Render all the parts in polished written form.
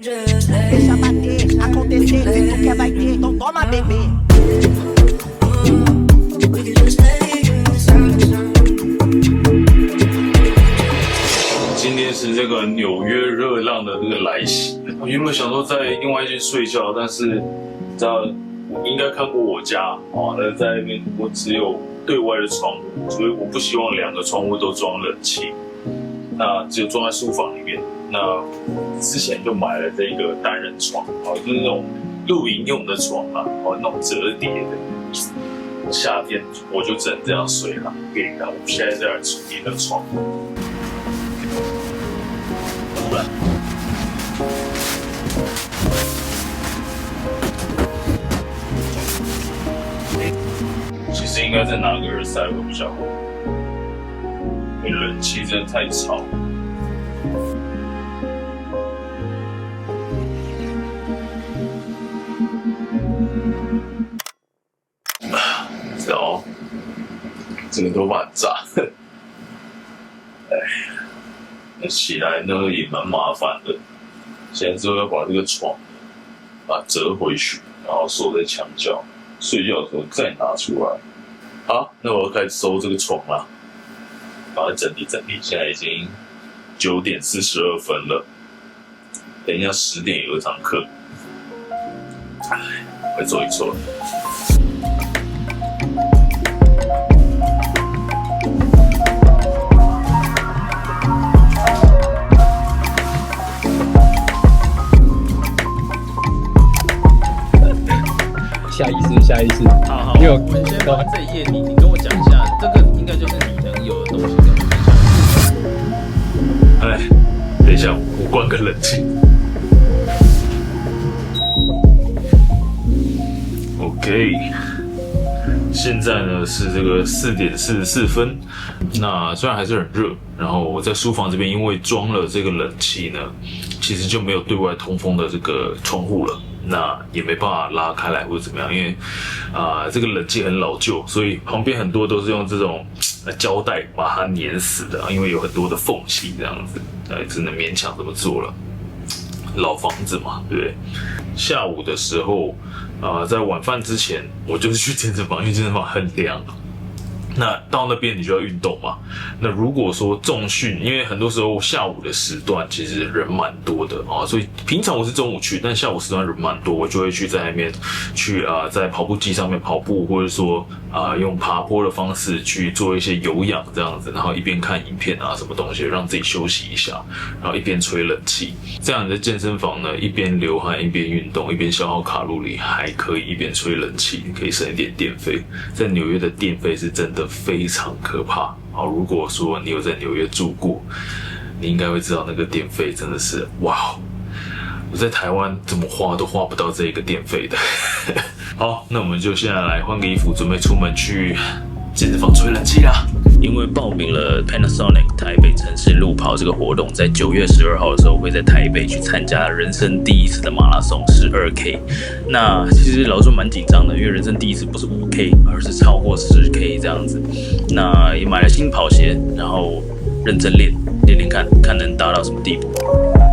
Deixa bater, acontecer, se tu quer vai ter, então toma bebê. 今天是这个纽约热浪的这个来袭，我原本想说在另外一间睡觉，但是知道应该看过我家哦，那在那边我只有对外的窗户，所以我不希望两个窗户都装冷气，那只有装在书房里面。那之前就买了这个单人床，哦，就是那种露营用的床啊，哦，那种折叠的。夏天我就只能这样睡了。给你看，我现在在处理的床。其实应该再拿个耳塞会比较好，因为冷气真的太吵。知道，这个头发很炸。哎，那起来呢也蛮麻烦的。现在之后要把这个床把它折回去，然后锁在墙角，睡觉的时候再拿出来。好，那我要开始收这个床了，把它整理整理。现在已经9点42分了，等一下10点有一堂课，快做一做。下意识。好，我们先把这一页你跟我讲一下，这个应该就是你能有的东西，跟我分享。哎，等一下，我关个冷气。OK， 现在呢是这个4点44分。那虽然还是很热，然后我在书房这边因为装了这个冷气呢，其实就没有对外通风的这个窗户了。那也没办法拉开来或者怎么样，因为这个冷气很老旧，所以旁边很多都是用这种胶带把它粘死的，因为有很多的缝隙这样子，只能勉强这么做了。老房子嘛，对不对？下午的时候，在晚饭之前，我就是去健身房，因为健身房很凉。那到那边你就要运动嘛。那如果说重训，因为很多时候下午的时段其实人蛮多的啊，所以平常我是中午去，但下午时段人蛮多，我就会去在那边去在跑步机上面跑步，或者说用爬坡的方式去做一些有氧这样子，然后一边看影片什么东西，让自己休息一下，然后一边吹冷气。这样的健身房呢，一边流汗一边运动，一边消耗卡路里，还可以一边吹冷气，可以省一点电费。在纽约的电费是真的非常可怕。好，如果说你有在纽约住过，你应该会知道那个电费真的是哇！我在台湾怎么花都花不到这个电费的。好，那我们就现在来换个衣服，准备出门去健身房吹冷气啦。因为报名了 Panasonic 台北城市路跑这个活动，在9月12号的时候会在台北去参加人生第一次的马拉松12K。那其实老实说蛮紧张的，因为人生第一次不是5K， 而是超过10K 这样子。那也买了新跑鞋，然后认真练看，看能达到什么地步。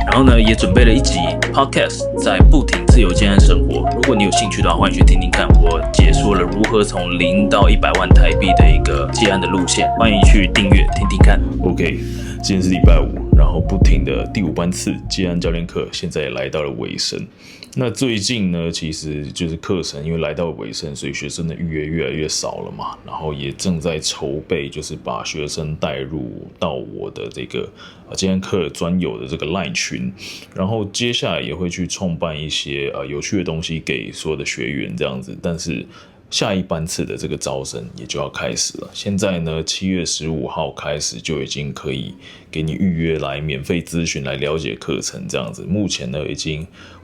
然后呢，也准备了一集 podcast， 在不停自由健安生活。如果你有兴趣的话，欢迎去听听看，我解说了如何从0到100万台币的一个健安的路线，欢迎去订阅听听看。OK， 今天是礼拜5，然后不停的第5班次健安教练课，现在也来到了尾声。那最近呢，其实就是课程因为来到尾声，所以学生的预约越来越少了嘛，然后也正在筹备，就是把学生带入到我的这个健安课专有的这个 LINE 群，然后接下来也会去创办一些有趣的东西给所有的学员这样子，但是下一班次的这个招生也就要开始了。现在呢，7月15号开始就已经可以给你预约来免费咨询，来了解课程这样子。目前呢，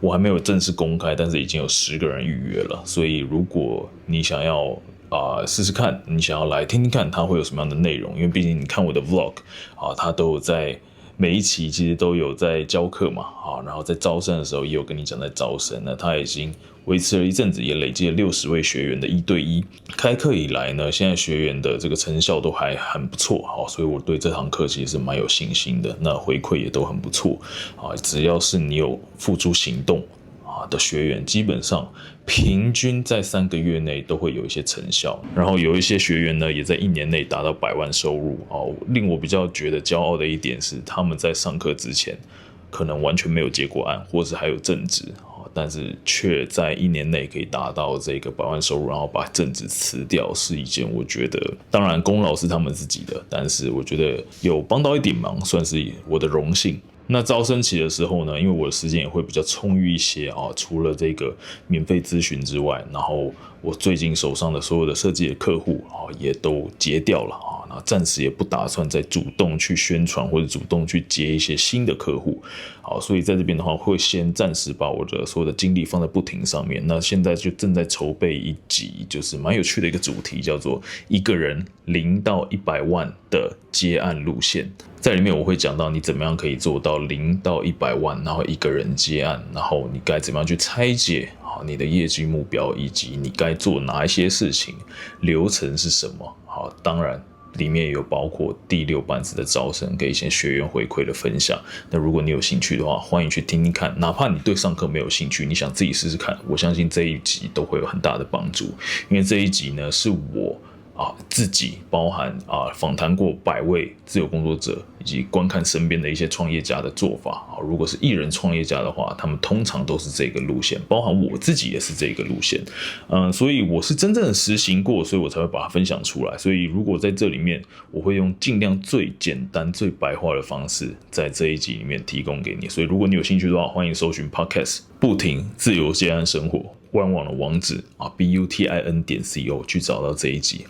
我还没有正式公开，但是已经有10个人预约了。所以如果你想要试试看，你想要来听听看它会有什么样的内容，因为毕竟你看我的 vlog 它都有在每一期其实都有在教课嘛，然后在招生的时候也有跟你讲在招生，那他已经维持了一阵子，也累积了60位学员的1对1。开课以来呢，现在学员的这个成效都还很不错，所以我对这堂课其实是蛮有信心的。那回馈也都很不错，只要是你有付诸行动的学员，基本上平均在3个月内都会有一些成效。然后有一些学员呢，也在1年内达到100万收入。令我比较觉得骄傲的一点是，他们在上课之前可能完全没有接过案，或是还有正职，但是却在1年内可以达到这个100万收入，然后把正职辞掉，是一件我觉得，当然功劳是他们自己的，但是我觉得有帮到一点忙，算是我的荣幸。那招生期的时候呢，因为我的时间也会比较充裕一些除了这个免费咨询之外，然后我最近手上的所有的设计的客户也都结掉了那暂时也不打算再主动去宣传或者主动去接一些新的客户，所以在这边的话会先暂时把我的所有的精力放在不停上面。那现在就正在筹备一集就是蛮有趣的一个主题，叫做一个人0到100万的接案路线。在里面我会讲到你怎么样可以做到0到100万，然后一个人接案，然后你该怎么样去拆解你的业绩目标，以及你该做哪一些事情，流程是什么。当然里面也有包括第6班次的招生给一些学员回馈的分享。那如果你有兴趣的话，欢迎去听听看，哪怕你对上课没有兴趣，你想自己试试看，我相信这一集都会有很大的帮助。因为这一集呢是我自己包含访谈过100位自由工作者，以及观看身边的一些创业家的做法如果是艺人创业家的话，他们通常都是这个路线，包含我自己也是这个路线。所以我是真正的实行过，所以我才会把它分享出来。所以如果在这里面，我会用尽量最简单、最白话的方式，在这一集里面提供给你。所以如果你有兴趣的话，欢迎搜寻 Podcast 不停自由接案生活。官网的网址butin.co 去找到这一集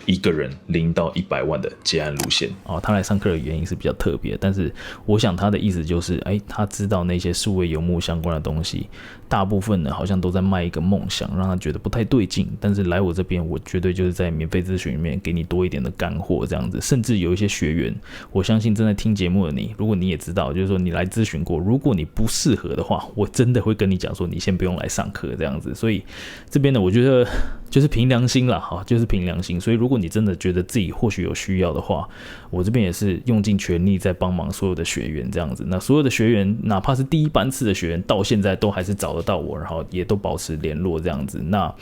一个人0到100万的接案路线。他来上课的原因是比较特别，但是我想他的意思就是，他知道那些数位游牧相关的东西，大部分呢好像都在卖一个梦想，让他觉得不太对劲。但是来我这边，我绝对就是在免费咨询里面给你多一点的干货，这样子。甚至有一些学员，我相信正在听节目的你，如果你也知道，就是说你来咨询过，如果你不适合的话，我真的会跟你讲说，你先不用来上课这样子。所以这边呢，我觉得就是凭良心啦，就是凭良心。所以如果你真的觉得自己或许有需要的话，我这边也是用尽全力在帮忙所有的学员这样子。那所有的学员，哪怕是第1班次的学员，到现在都还是找得到我，然后也都保持联络这样子。那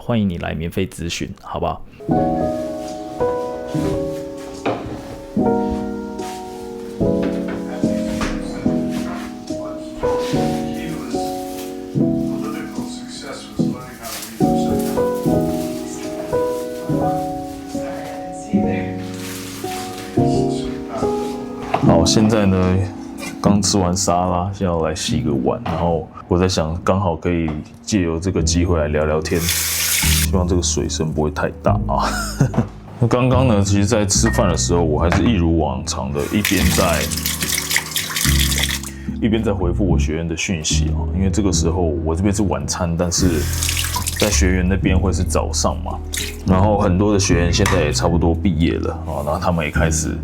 欢迎你来免费咨询，好不好？好，现在呢刚吃完沙拉，现在要来洗个碗，然后我在想，刚好可以借由这个机会来聊聊天，希望这个水声不会太大那刚刚呢，其实在吃饭的时候，我还是一如往常的一边在回复我学员的讯息因为这个时候我这边是晚餐，但是在学员那边会是早上嘛，然后很多的学员现在也差不多毕业了然后他们也开始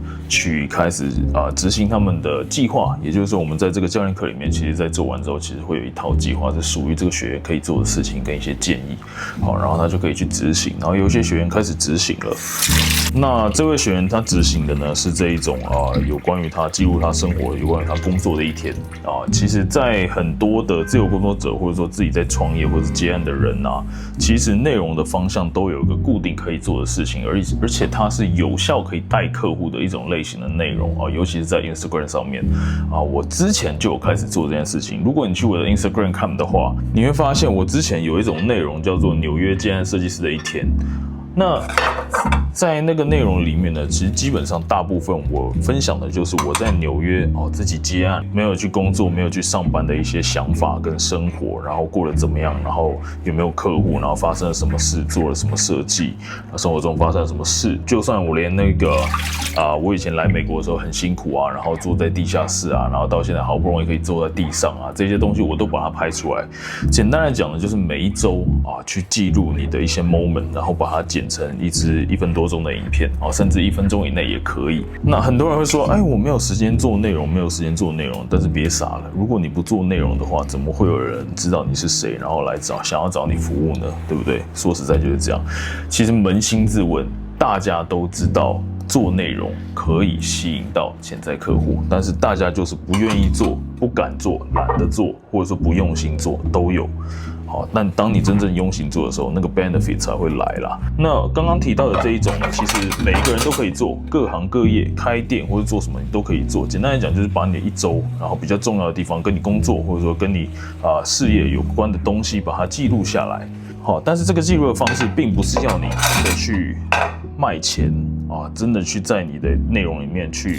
执行他们的计划，也就是说我们在这个教练课里面，其实在做完之后，其实会有一套计划是属于这个学员可以做的事情跟一些建议然后他就可以去执行，然后有一些学员开始执行了。那这位学员他执行的呢是这一种有关于他记录他生活，有关于他工作的一天其实在很多的自由工作者或者说自己在创业或者接案的人其实内容的方向都有一个固定可以做的事情，而且它是有效可以带客户的一种类型的内容尤其是在 Instagram 上面我之前就有开始做这件事情。如果你去我的 Instagram 看的话，你会发现我之前有一种内容叫做纽约接案设计师的一天。那在那个内容里面呢，其实基本上大部分我分享的就是我在纽约自己接案，没有去工作，没有去上班的一些想法跟生活，然后过得怎么样，然后有没有客户，然后发生了什么事，做了什么设计，生活中发生了什么事。就算我连那个我以前来美国的时候很辛苦然后坐在地下室然后到现在好不容易可以坐在地上这些东西我都把它拍出来。简单来讲呢，就是每一周去记录你的一些 moment， 然后把它剪成1分多多钟的影片甚至1分钟以内也可以。那很多人会说，我没有时间做内容，没有时间做内容。但是别傻了，如果你不做内容的话，怎么会有人知道你是谁，然后来想要找你服务呢？对不对？说实在就是这样。其实扪心自问，大家都知道做内容可以吸引到潜在客户，但是大家就是不愿意做，不敢做，懒得做，或者说不用心做，都有。好，但当你真正用心做的时候，那个 benefit 才会来啦。那刚刚提到的这一种呢，其实每一个人都可以做，各行各业开店或者做什么你都可以做。简单来讲，就是把你的一周，然后比较重要的地方，跟你工作或者说跟你事业有关的东西，把它记录下来。好，但是这个记录的方式并不是要你真的去卖钱真的去在你的内容里面去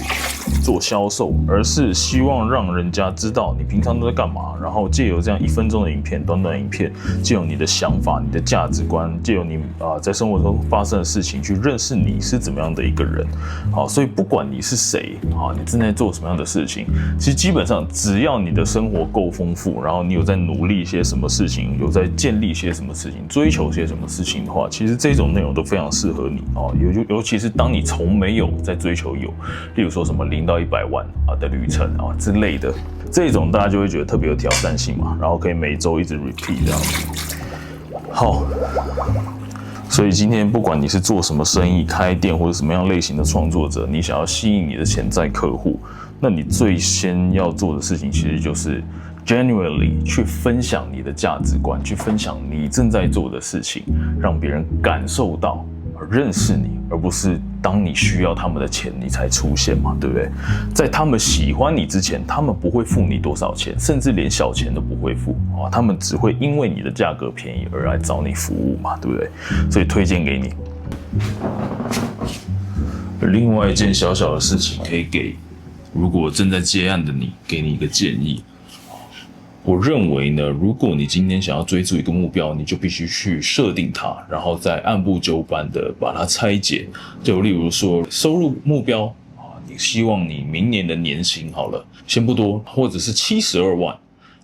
做销售，而是希望让人家知道你平常都在干嘛，然后借由这样1分钟的影片、短短的影片，借由你的想法、你的价值观，借由你在生活中发生的事情，去认识你是怎么样的一个人。好，所以不管你是谁你正在做什么样的事情，其实基本上只要你的生活够丰富，然后你有在努力一些什么事情，有在建立一些什么事情，追求些什么事情的话，其实这种内容都非常适合你尤其是当你从没有在追求有，例如说什么0到100万的旅程之类的，这种大家就会觉得特别有挑战性嘛，然后可以每周一直 repeat 这样子。好，所以今天不管你是做什么生意、开店或者什么样类型的创作者，你想要吸引你的潜在客户，那你最先要做的事情其实就是genuinely 去分享你的价值观，去分享你正在做的事情，让别人感受到认识你，而不是当你需要他们的钱你才出现嘛，对不对？在他们喜欢你之前，他们不会付你多少钱，甚至连小钱都不会付他们只会因为你的价格便宜而来找你服务嘛，对不对？所以推荐给你。另外一件小小的事情可以给如果正在接案的你，给你一个建议。我认为呢，如果你今天想要追逐一个目标，你就必须去设定它，然后再按部就班的把它拆解。就例如说收入目标你希望你明年的年薪好了，先不多，或者是72万，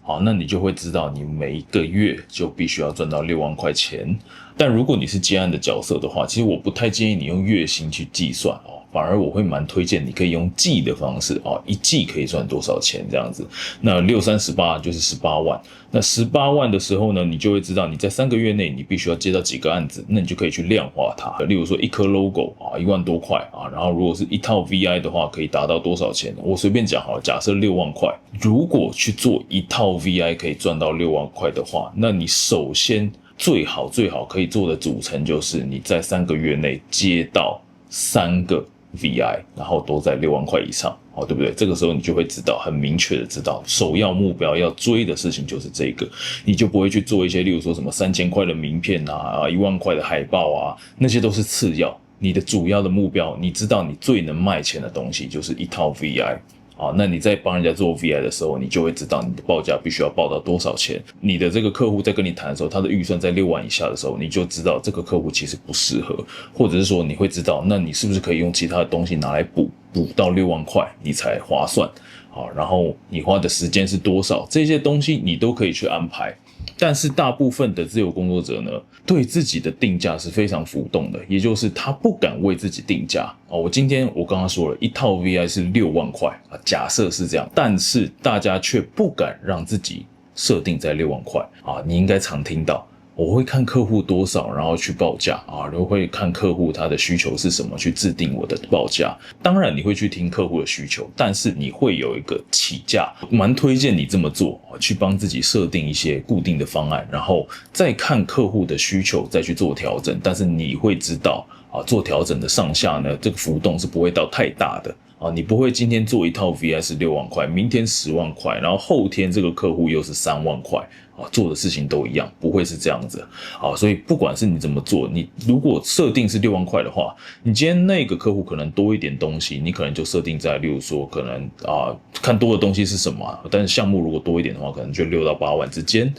好，那你就会知道你每一个月就必须要赚到6万块钱。但如果你是接案的角色的话，其实我不太建议你用月薪去计算反而我会蛮推荐你可以用季的方式一季可以赚多少钱这样子。那6、3、18就是18万。那18万的时候呢，你就会知道你在3个月内你必须要接到几个案子，那你就可以去量化它。例如说一颗 logo1万多块然后如果是一套 VI 的话，可以达到多少钱？我随便讲好了，假设6万块。如果去做一套 VI 可以赚到6万块的话，那你首先最好可以做的组成就是你在3个月内接到3个VI， 然后都在6万块以上对不对？这个时候你就会知道，很明确的知道首要目标要追的事情就是这个，你就不会去做一些例如说什么3000块的名片1万块的海报那些都是次要。你的主要的目标，你知道你最能卖钱的东西就是一套 VI。那你在帮人家做 VI 的时候，你就会知道你的报价必须要报到多少钱。你的这个客户在跟你谈的时候，他的预算在6万以下的时候，你就知道这个客户其实不适合，或者是说你会知道，那你是不是可以用其他的东西拿来补到6万块，你才划算。然后你花的时间是多少，这些东西你都可以去安排。但是大部分的自由工作者呢，对自己的定价是非常浮动的，也就是他不敢为自己定价。我刚刚说了，一套 VI 是6万块假设是这样，但是大家却不敢让自己设定在6万块你应该常听到，我会看客户多少，然后去报价然后会看客户他的需求是什么，去制定我的报价。当然你会去听客户的需求，但是你会有一个起价，蛮推荐你这么做，去帮自己设定一些固定的方案，然后再看客户的需求再去做调整。但是你会知道做调整的上下呢，这个浮动是不会到太大的。你不会今天做一套 VI 是6万块，明天10万块，然后后天这个客户又是3万块做的事情都一样，不会是这样子所以不管是你怎么做，你如果设定是6万块的话，你今天那个客户可能多一点东西，你可能就设定在例如说可能看多的东西是什么但是项目如果多一点的话，可能就6到8万之间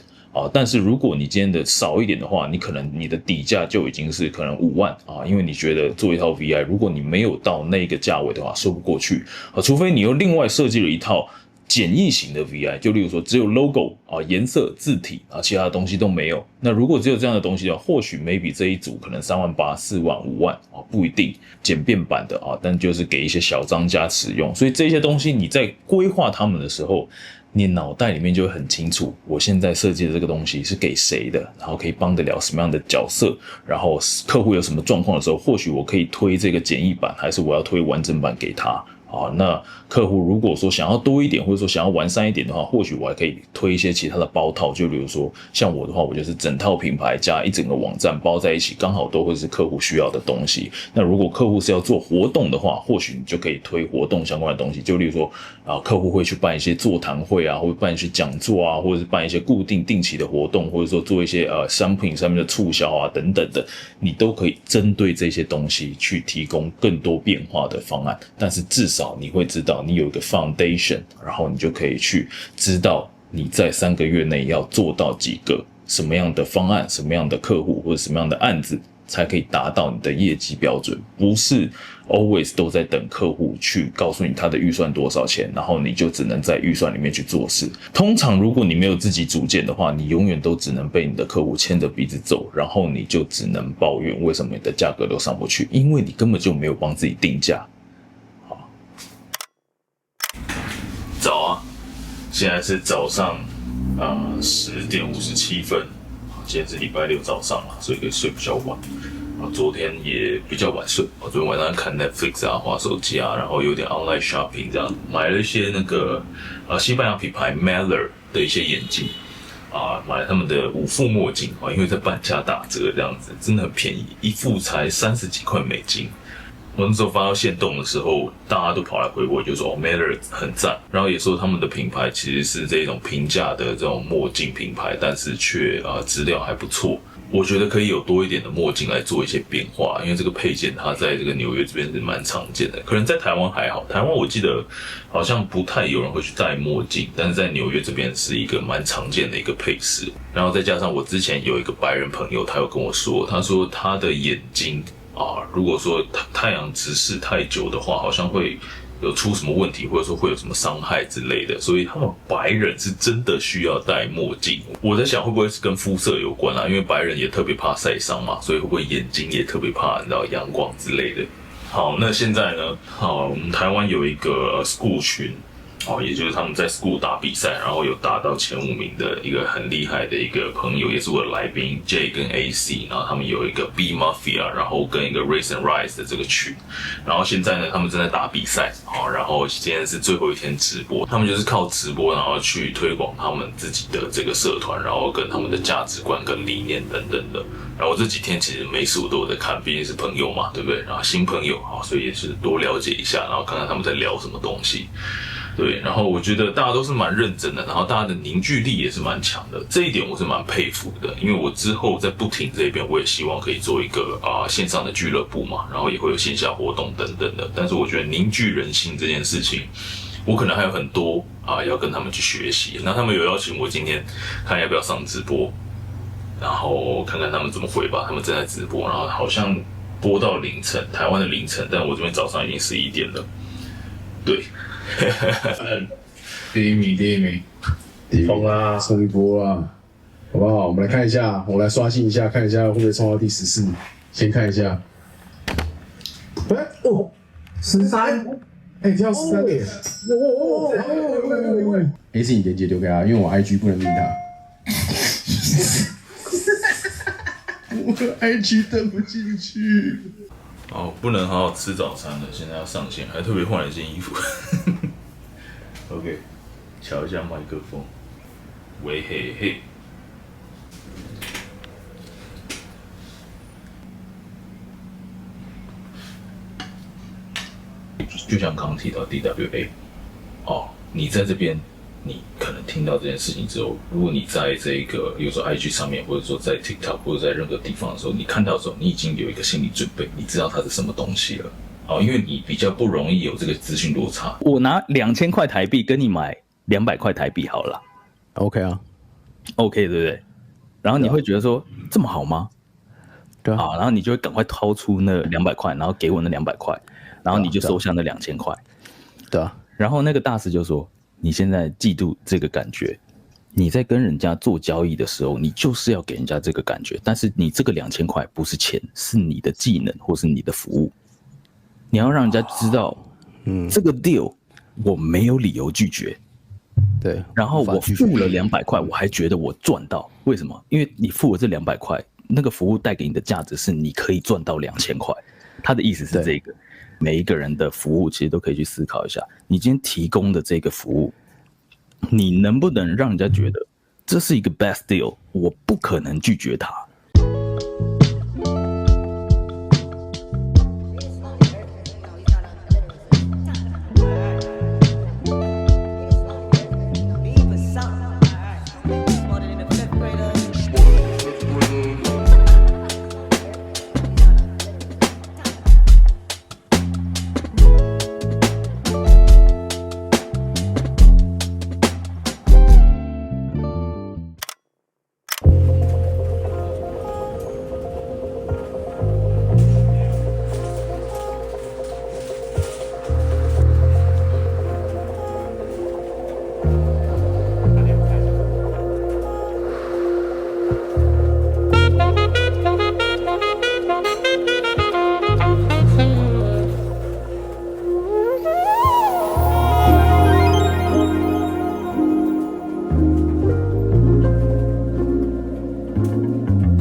但是如果你今天的少一点的话，你可能你的底价就已经是可能5万因为你觉得做一套 VI， 如果你没有到那个价位的话，说不过去除非你又另外设计了一套简易型的 VI， 就例如说只有 logo 啊、颜色、字体啊，其他的东西都没有。那如果只有这样的东西的话，或许 maybe 这一组可能3万8、4万、5万啊，不一定简便版的啊，但就是给一些小张家使用。所以这些东西你在规划他们的时候，你脑袋里面就会很清楚，我现在设计的这个东西是给谁的，然后可以帮得了什么样的角色，然后客户有什么状况的时候，或许我可以推这个简易版，还是我要推完整版给他。好，那客户如果说想要多一点，或者说想要完善一点的话，或许我还可以推一些其他的包套，就比如说像我的话，我就是整套品牌加一整个网站包在一起，刚好都会是客户需要的东西。那如果客户是要做活动的话，或许你就可以推活动相关的东西，就例如说客户会去办一些座谈会啊，或者办一些讲座啊，或者是办一些固定定期的活动，或者说做一些商品上面的促销啊等等的，你都可以针对这些东西去提供更多变化的方案。但是至少你会知道你有一个 foundation， 然后你就可以去知道你在3个月内要做到几个什么样的方案，什么样的客户或者什么样的案子才可以达到你的业绩标准，不是 always 都在等客户去告诉你他的预算多少钱，然后你就只能在预算里面去做事。通常如果你没有自己主见的话，你永远都只能被你的客户牵着鼻子走，然后你就只能抱怨为什么你的价格都上不去，因为你根本就没有帮自己定价。早啊，现在是早上10点57分，今天是礼拜6早上了，所以可以睡比较晚。昨天也比较晚睡，昨天晚上看 Netflix 啊，滑手机啊，然后有点 online shopping 这样，买了一些那个西班牙品牌 Meller 的一些眼镜啊，买了他们的5副墨镜啊，因为在半价打折这样子，真的很便宜，一副才30几块美金。我那时候发到限动的时候，大家都跑来回我，就说Meller 很赞，然后也说他们的品牌其实是这种平价的这种墨镜品牌，但是却质量还不错。我觉得可以有多一点的墨镜来做一些变化，因为这个配件它在这个纽约这边是蛮常见的，可能在台湾还好，台湾我记得好像不太有人会去戴墨镜，但是在纽约这边是一个蛮常见的一个配饰。然后再加上我之前有一个白人朋友，他有跟我说，他说他的眼睛如果说太阳直视太久的话，好像会有出什么问题，或者说会有什么伤害之类的，所以他们白人是真的需要戴墨镜。我在想会不会是跟肤色有关因为白人也特别怕晒伤嘛，所以会不会眼睛也特别怕你知道阳光之类的。好，那现在呢，我们台湾有一个 school 群也就是他们在 school 打比赛，然后有打到前5名的一个很厉害的一个朋友，也是我的来宾 J 跟 AC， 然后他们有一个 B Mafia， 然后跟一个 Race and Rise 的这个群，然后现在呢，他们正在打比赛然后今天是最后一天直播，他们就是靠直播，然后去推广他们自己的这个社团，然后跟他们的价值观跟理念等等的。然后这几天其实每次我都有在看，毕竟是朋友嘛，对不对？然后新朋友所以也是多了解一下，然后看看他们在聊什么东西。对，然后我觉得大家都是蛮认真的，然后大家的凝聚力也是蛮强的，这一点我是蛮佩服的。因为我之后在不停这边，我也希望可以做一个线上的俱乐部嘛，然后也会有线下活动等等的。但是我觉得凝聚人心这件事情，我可能还有很多要跟他们去学习。那他们有邀请我今天看要不要上直播，然后看看他们怎么回吧。他们正在直播，然后好像播到凌晨，台湾的凌晨，但我这边早上已经11点了。对。第一名，疯啦，冲一波啦，好不好？我们来看一下，我来刷新一下，看一下会不会冲到第14。先看一下，13，跳13点，AC 你连结丢给他，因为我 IG 不能密他，我的 IG 登不进去。不能好好吃早餐了，现在要上线，还特别换了一件衣服。OK， 瞧一下麦克风，喂嘿嘿。就像刚刚提到 DWA，你在这边，你可能听到这件事情之后，如果你在这个，比如说 IG 上面，或者说在 TikTok 或者在任何地方的时候，你看到的时候，你已经有一个心理准备，你知道它是什么东西了。因为你比较不容易有这个资讯落差。我拿2000块台币跟你买200块台币好了 ，OK 啊 ，OK 对不对？然后你会觉得说这么好吗？对啊，然后你就会赶快掏出那200块，然后给我那200块，然后你就收下那2000块，对啊。然后那个大师就说你现在嫉妒这个感觉，你在跟人家做交易的时候，你就是要给人家这个感觉，但是你这个2000块不是钱，是你的技能或是你的服务，你要让人家知道，这个 deal 我没有理由拒绝。对，然后我付了200块，我还觉得我赚到，为什么？因为你付了这200块，那个服务带给你的价值是你可以赚到2000块。他的意思是这个，每一个人的服务其实都可以去思考一下，你今天提供的这个服务，你能不能让人家觉得这是一个 best deal， 我不可能拒绝它。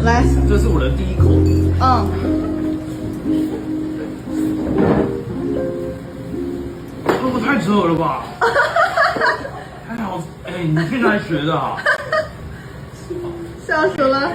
来，这是我的第一口。这太扯了吧！还好，哎，你去哪里学的啊？笑死了。